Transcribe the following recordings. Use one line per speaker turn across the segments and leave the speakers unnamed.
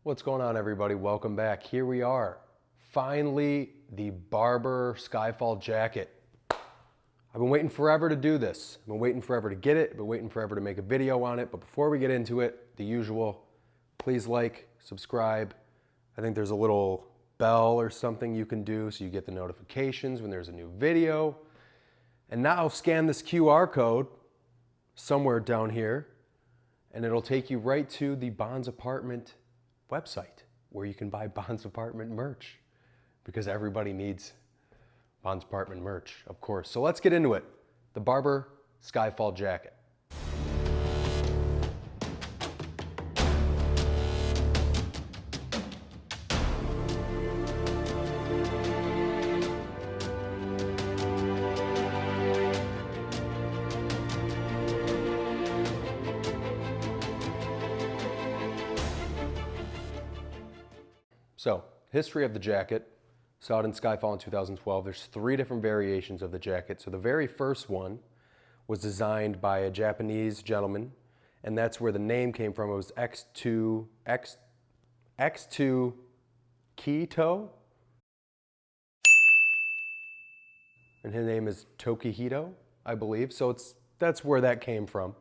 What's going on, everybody? Welcome back. Here we are. Finally, the Barbour Skyfall jacket. I've been waiting forever to do this. I've been waiting forever to get it. I've been waiting forever to make a video on it. But before we get into it, the usual, please like, subscribe. I think there's a little bell or something you can do so you get the notifications when there's a new video. And now scan this QR code somewhere down here and it'll take you right to the Bonds Apartment website where you can buy Bonds Apartment merch because everybody needs Bonds Apartment merch, of course. So let's get into it. The Barbour Skyfall jacket. So, history of the jacket. Saw it in Skyfall in 2012. There's 3 different variations of the jacket. So the very first one was designed by a Japanese gentleman, and that's where the name came from. It was X2 Keto, and his name is Tokihito, I believe. So that's where that came from.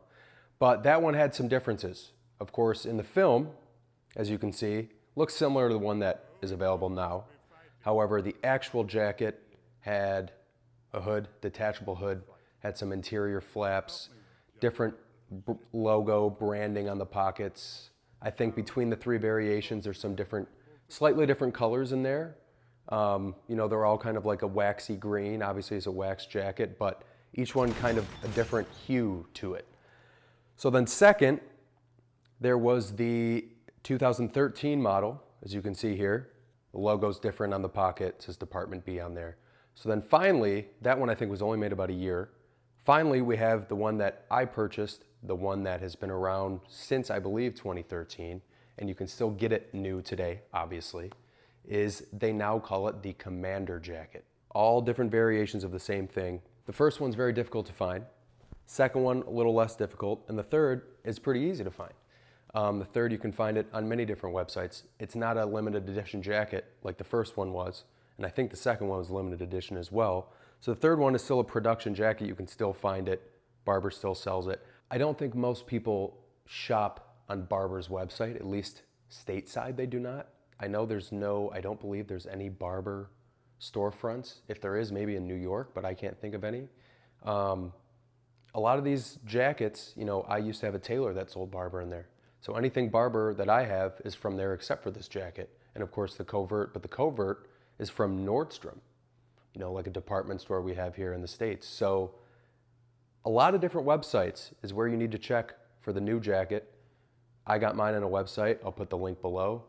But that one had some differences. Of course, in the film, as you can see, looks similar to the one that is available now. However, the actual jacket had a hood, detachable hood, had some interior flaps, different logo branding on the pockets. I think between the 3 variations, there's some slightly different colors in there. You know, they're all kind of like a waxy green. Obviously, it's a wax jacket, but each one kind of a different hue to it. So then second, there was the 2013 model, as you can see here. The logo's different on the pocket, it says Department B on there. So then finally, that one I think was only made about a year. Finally, we have the one that I purchased, the one that has been around since I believe 2013, and you can still get it new today, obviously, is they now call it the Commander jacket. All different variations of the same thing. The first one's very difficult to find. Second one, a little less difficult. And the third is pretty easy to find. The third, you can find it on many different websites. It's not a limited edition jacket like the first one was, and I think the second one was limited edition as well. So the third one is still a production jacket. You can still find it. Barbour still sells it. I don't think most people shop on Barbour's website, at least stateside they do not. I know I don't believe there's any Barbour storefronts. If there is, maybe in New York, but I can't think of any. A lot of these jackets, you know, I used to have a tailor that sold Barbour in there. So anything Barbour that I have is from there except for this jacket. And of course the covert, but the covert is from Nordstrom, you know, like a department store we have here in the States. So a lot of different websites is where you need to check for the new jacket. I got mine on a website. I'll put the link below.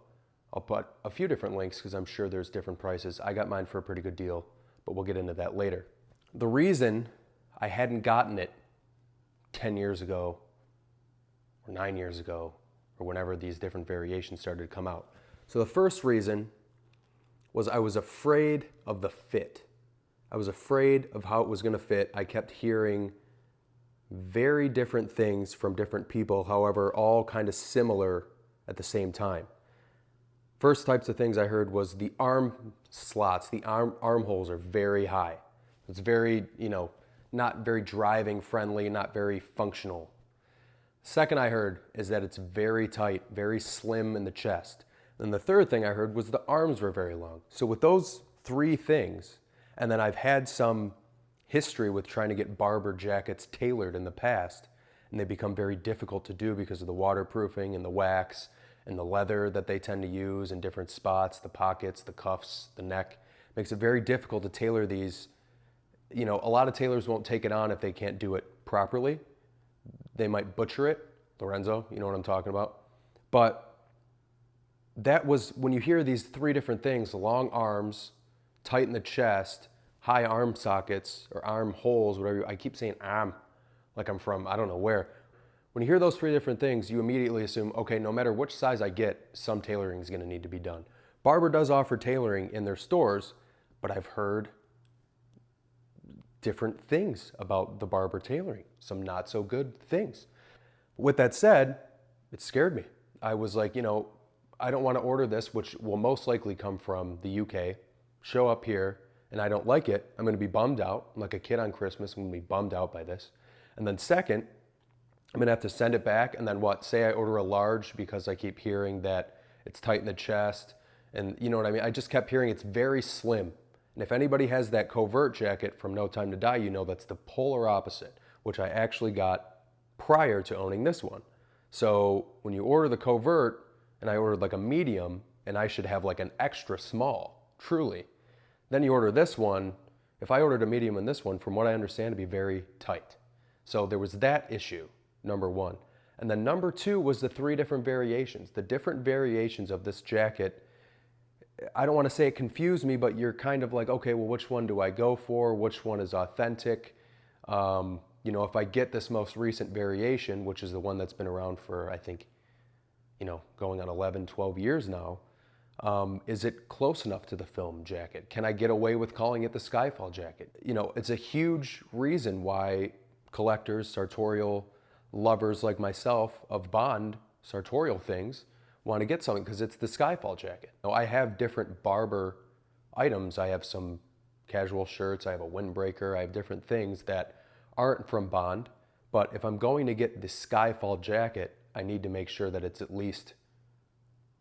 I'll put a few different links because I'm sure there's different prices. I got mine for a pretty good deal, but we'll get into that later. The reason I hadn't gotten it 10 years ago or 9 years ago, or whenever these different variations started to come out. So the first reason was I was afraid of the fit. I was afraid of how it was gonna fit. I kept hearing very different things from different people, however, all kind of similar at the same time. First types of things I heard was the arm slots, the armholes are very high. It's very, you know, not very driving friendly, not very functional. Second I heard is that it's very tight, very slim in the chest. Then the third thing I heard was the arms were very long. So with those 3 things, and then I've had some history with trying to get Barbour jackets tailored in the past, and they become very difficult to do because of the waterproofing and the wax and the leather that they tend to use in different spots, the pockets, the cuffs, the neck. Makes it very difficult to tailor these. You know, a lot of tailors won't take it on if they can't do it properly. They might butcher it. Lorenzo, you know what I'm talking about. But that was, when you hear these 3 different things, long arms, tight in the chest, high arm sockets, or arm holes, whatever, I keep saying arm, like I'm from I don't know where. When you hear those 3 different things, you immediately assume, okay, no matter which size I get, some tailoring is gonna need to be done. Barbour does offer tailoring in their stores, but I've heard different things about the Barbour tailoring, some not so good things. With that said, it scared me. I was like, you know, I don't want to order this, which will most likely come from the UK, show up here, and I don't like it, I'm going to be bummed out. I'm like a kid on Christmas, I'm going to be bummed out by this. And then second, I'm going to have to send it back, and then what? Say I order a large because I keep hearing that it's tight in the chest, and you know what I mean? I just kept hearing it's very slim. And if anybody has that covert jacket from No Time to Die, you know that's the polar opposite, which I actually got prior to owning this one. So when you order the covert, and I ordered like a medium, and I should have like an extra small, truly. Then you order this one, if I ordered a medium in this one, from what I understand, it'd be very tight. So there was that issue, number one. And then number two was the 3 different variations. The different variations of this jacket, I don't want to say it confused me, but you're kind of like, okay, well, which one do I go for? Which one is authentic? You know, if I get this most recent variation, which is the one that's been around for, I think, you know, going on 11, 12 years now, is it close enough to the film jacket? Can I get away with calling it the Skyfall jacket? You know, it's a huge reason why collectors, sartorial lovers like myself of Bond, sartorial things, want to get something because it's the Skyfall jacket. Now, I have different Barbour items. I have some casual shirts, I have a windbreaker, I have different things that aren't from Bond, but if I'm going to get the Skyfall jacket, I need to make sure that it's at least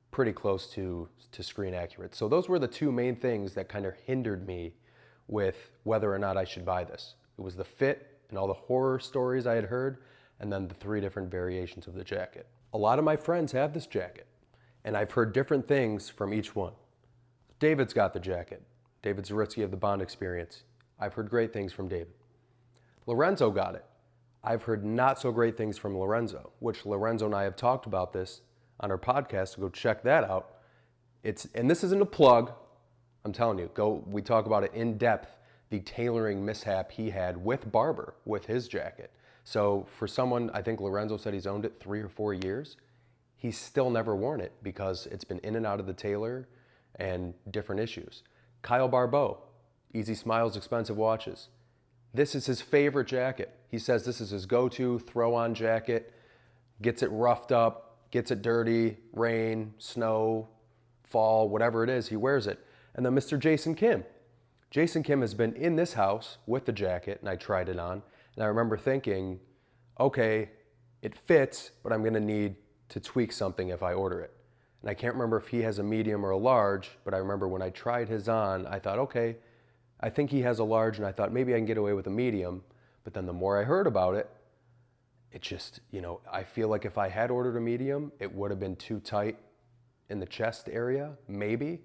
pretty close to screen accurate. So those were the 2 main things that kind of hindered me with whether or not I should buy this. It was the fit and all the horror stories I had heard, and then the 3 different variations of the jacket. A lot of my friends have this jacket, and I've heard different things from each one. David's got the jacket. David Zaritsky of the Bond Experience. I've heard great things from David. Lorenzo got it. I've heard not so great things from Lorenzo, which Lorenzo and I have talked about this on our podcast, so go check that out. And this isn't a plug, I'm telling you, we talk about it in depth, the tailoring mishap he had with Barbour, with his jacket. So for someone, I think Lorenzo said he's owned it 3 or 4 years, he's still never worn it because it's been in and out of the tailor and different issues. Kyle Barbour, Easy Smiles, Expensive Watches. This is his favorite jacket. He says this is his go-to throw-on jacket, gets it roughed up, gets it dirty, rain, snow, fall, whatever it is, he wears it. And then Mr. Jason Kim. Jason Kim has been in this house with the jacket, and I tried it on, and I remember thinking, okay, it fits, but I'm gonna need to tweak something if I order it. And I can't remember if he has a medium or a large, but I remember when I tried his on, I thought, okay, I think he has a large, and I thought maybe I can get away with a medium. But then the more I heard about it, it just, you know, I feel like if I had ordered a medium, it would have been too tight in the chest area, maybe.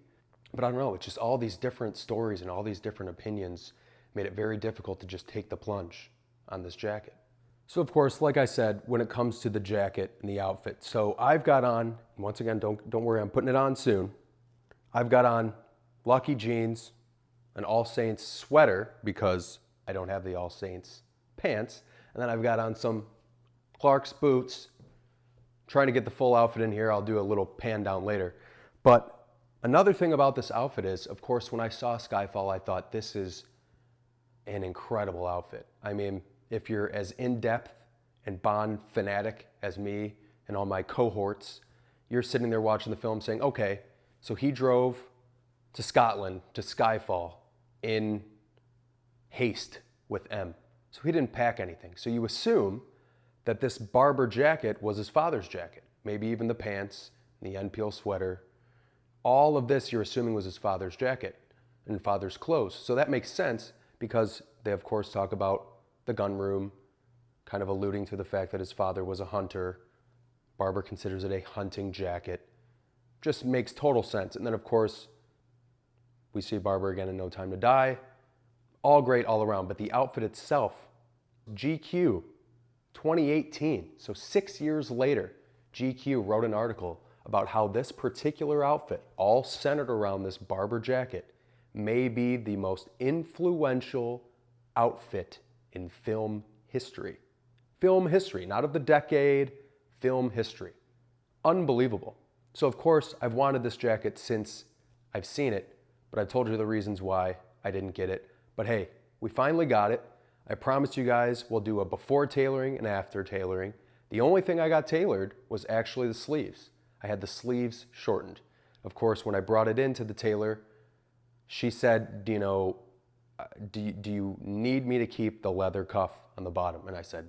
But I don't know, it's just all these different stories and all these different opinions made it very difficult to just take the plunge on this jacket. So of course, like I said, when it comes to the jacket and the outfit, so I've got on, once again, don't worry, I'm putting it on soon. I've got on Lucky jeans, an All Saints sweater because I don't have the All Saints pants, and then I've got on some Clark's boots. Trying to get the full outfit in here. I'll do a little pan down later. But another thing about this outfit is, of course, when I saw Skyfall, I thought this is an incredible outfit. I mean, if you're as in-depth and Bond fanatic as me and all my cohorts, you're sitting there watching the film saying, okay, so he drove to Scotland to Skyfall in haste with M. So he didn't pack anything. So you assume that this Barbour jacket was his father's jacket. Maybe even the pants, the NPL sweater. All of this you're assuming was his father's jacket and father's clothes. So that makes sense because they of course talk about the gun room, kind of alluding to the fact that his father was a hunter. Barbour considers it a hunting jacket. Just makes total sense. And then of course, we see Barbour again in No Time to Die. All great all around, but the outfit itself, GQ, 2018, so 6 years later, GQ wrote an article about how this particular outfit, all centered around this Barbour jacket, may be the most influential outfit in film history. Film history, not of the decade, film history. Unbelievable. So of course, I've wanted this jacket since I've seen it, but I've told you the reasons why I didn't get it. But hey, we finally got it. I promised you guys we'll do a before tailoring and after tailoring. The only thing I got tailored was actually the sleeves. I had the sleeves shortened. Of course, when I brought it into the tailor, she said, do you need me to keep the leather cuff on the bottom? And I said,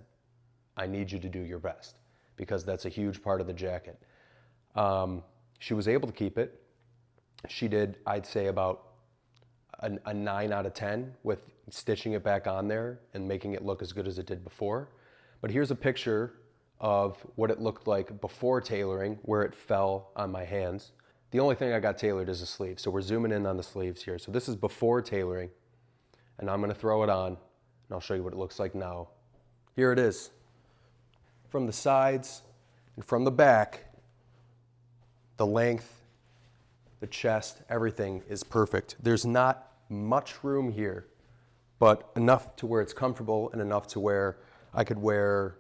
I need you to do your best, because that's a huge part of the jacket. She was able to keep it. She did, I'd say, about a 9 out of 10 with stitching it back on there and making it look as good as it did before. But here's a picture of what it looked like before tailoring, where it fell on my hands. The only thing I got tailored is the sleeve. So we're zooming in on the sleeves here. So this is before tailoring, and I'm gonna throw it on, and I'll show you what it looks like now. Here it is. From the sides and from the back, the length, the chest, everything is perfect. There's not much room here, but enough to where it's comfortable and enough to where I could wear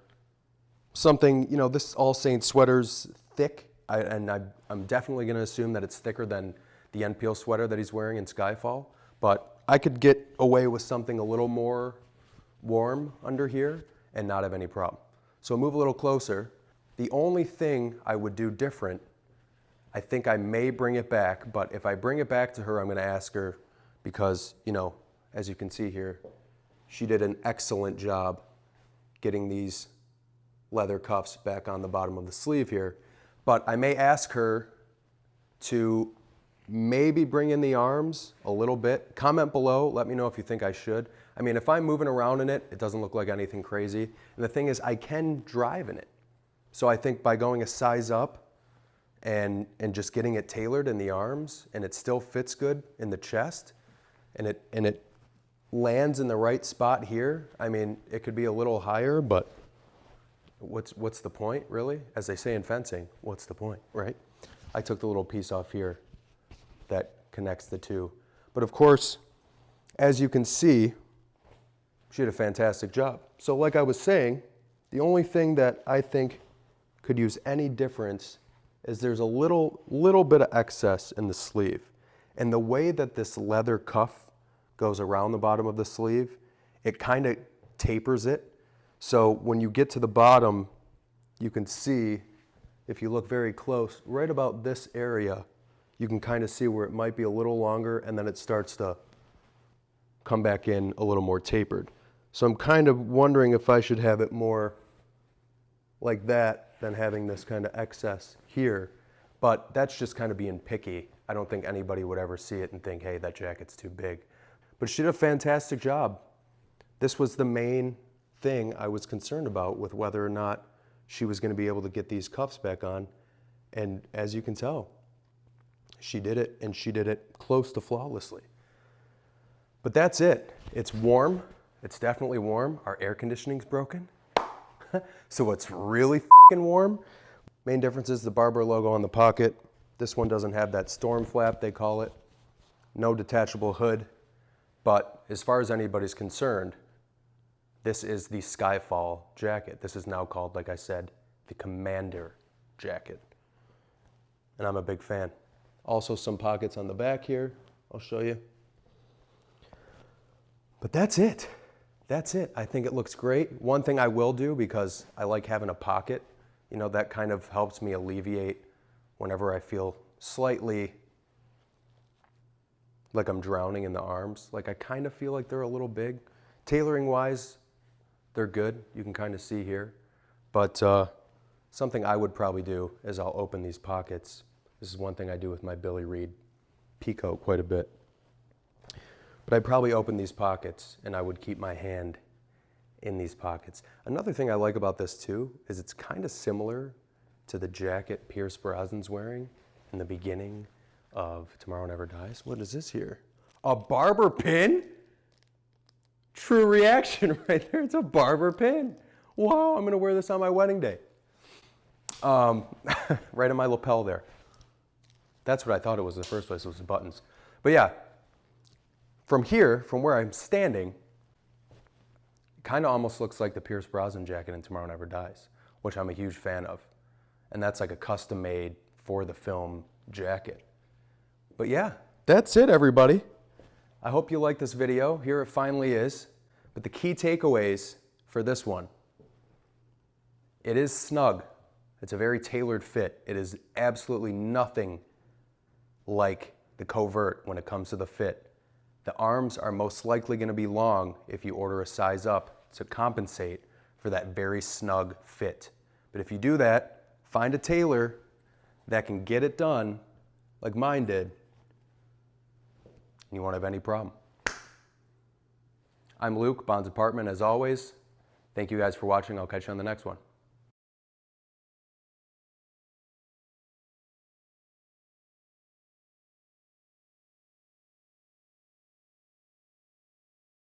something, this All Saints sweater's thick, and I'm definitely gonna assume that it's thicker than the NPO sweater that he's wearing in Skyfall, but I could get away with something a little more warm under here and not have any problem. So move a little closer. The only thing I would do different, I think I may bring it back, but if I bring it back to her, I'm gonna ask her, because, as you can see here, she did an excellent job getting these leather cuffs back on the bottom of the sleeve here. But I may ask her to maybe bring in the arms a little bit. Comment below, let me know if you think I should. I mean, if I'm moving around in it, it doesn't look like anything crazy. And the thing is, I can drive in it. So I think by going a size up and just getting it tailored in the arms, and it still fits good in the chest, and it lands in the right spot here. I mean, it could be a little higher, but what's the point, really? As they say in fencing, what's the point, right? I took the little piece off here that connects the two. But of course, as you can see, she did a fantastic job. So like I was saying, the only thing that I think could use any difference is there's a little bit of excess in the sleeve. And the way that this leather cuff goes around the bottom of the sleeve, it kind of tapers it. So when you get to the bottom, you can see, if you look very close, right about this area, you can kind of see where it might be a little longer, and then it starts to come back in a little more tapered. So I'm kind of wondering if I should have it more like that than having this kind of excess here. But that's just kind of being picky. I don't think anybody would ever see it and think, hey, that jacket's too big. But she did a fantastic job. This was the main thing I was concerned about, with whether or not she was going to be able to get these cuffs back on. And as you can tell, she did it, and she did it close to flawlessly. But that's it. It's warm. It's definitely warm. Our air conditioning's broken. So it's really f***ing warm. Main difference is the Barbour logo on the pocket. This one doesn't have that storm flap, they call it. No detachable hood. But as far as anybody's concerned, this is the Skyfall jacket. This is now called, like I said, the Commander jacket. And I'm a big fan. Also some pockets on the back here, I'll show you. But that's it. That's it. I think it looks great. One thing I will do, because I like having a pocket, that kind of helps me alleviate whenever I feel slightly like I'm drowning in the arms. Like I kind of feel like they're a little big. Tailoring wise, they're good. You can kind of see here. But something I would probably do is I'll open these pockets. This is one thing I do with my Billy Reed peacoat quite a bit. But I'd probably open these pockets, and I would keep my hand in these pockets. Another thing I like about this too is it's kind of similar to the jacket Pierce Brosnan's wearing in the beginning of Tomorrow Never Dies. What is this here? A Barbour pin? True reaction right there. It's a Barbour pin. Wow, I'm gonna wear this on my wedding day. Right in my lapel there. That's what I thought it was in the first place, was the buttons. But yeah, from here, from where I'm standing, it kind of almost looks like the Pierce Brosnan jacket in Tomorrow Never Dies, which I'm a huge fan of. And that's like a custom made for the film jacket. But yeah, that's it, everybody. I hope you liked this video. Here it finally is. But the key takeaways for this one: it is snug, It's a very tailored fit. It is absolutely nothing like the Covert when it comes to the fit. The arms are most likely going to be long if you order a size up to compensate for that very snug fit. But if you do that, find a tailor that can get it done like mine did, and you won't have any problem. I'm Luke, Bond's Apartment, as always. Thank you guys for watching. I'll catch you on the next one.